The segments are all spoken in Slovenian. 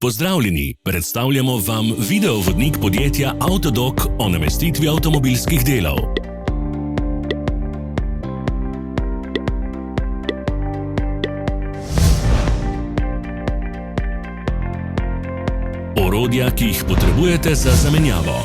Pozdravljeni, predstavljamo vam videovodnik podjetja Avtodok o namestitvi avtomobilskih delov. Orodja, ki jih potrebujete za zamenjavo.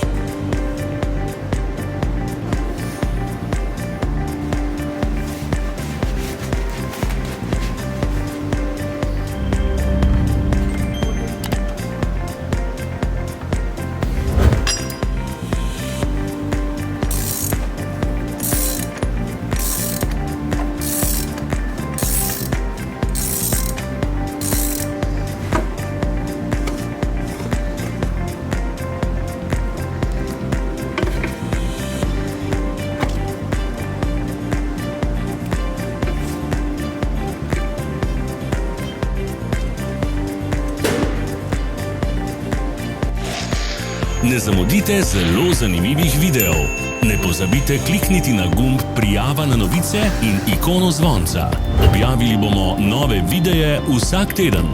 Ne zamudite zelo zanimivih videov. Ne pozabite klikniti na gumb Prijava na novice in ikono zvonca. Objavili bomo nove videe vsak teden.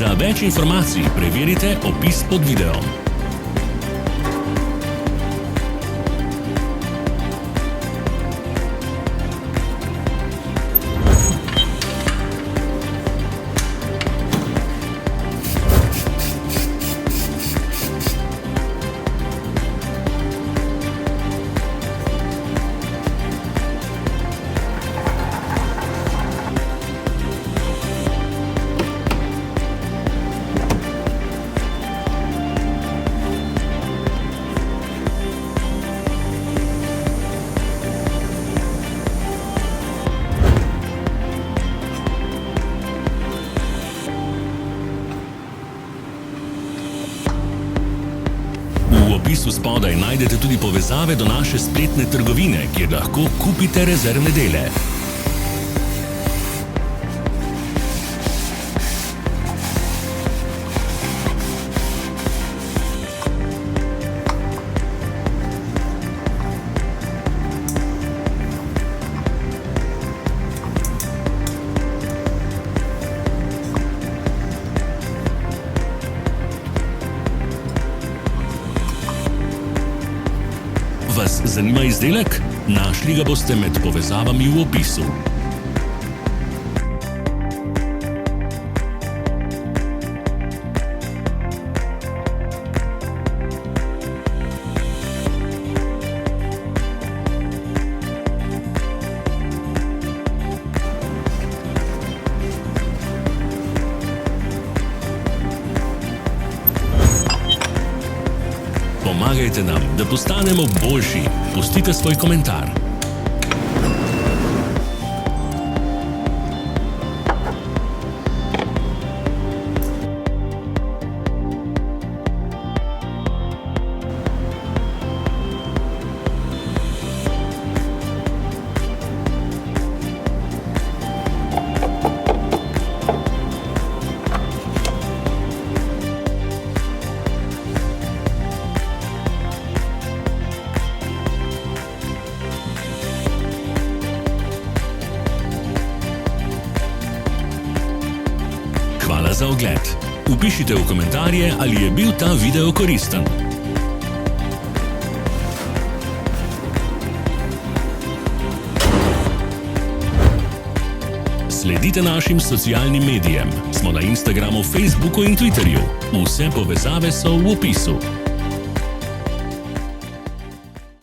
Za več informacij preverite opis pod videom. V opisu spodaj najdete tudi povezave do naše spletne trgovine, kjer lahko kupite rezervne dele. Vas zanima izdelek? Našli ga boste med povezavami v opisu. Pomagajte nam, da postanemo boljši. Pustite svoj komentar. Hvala za ogled. Vpišite v komentarje, ali je bil ta video koristen. Sledite našim socialnim medijem. Smo na Instagramu, Facebooku in Twitterju. Vse povezave so v opisu.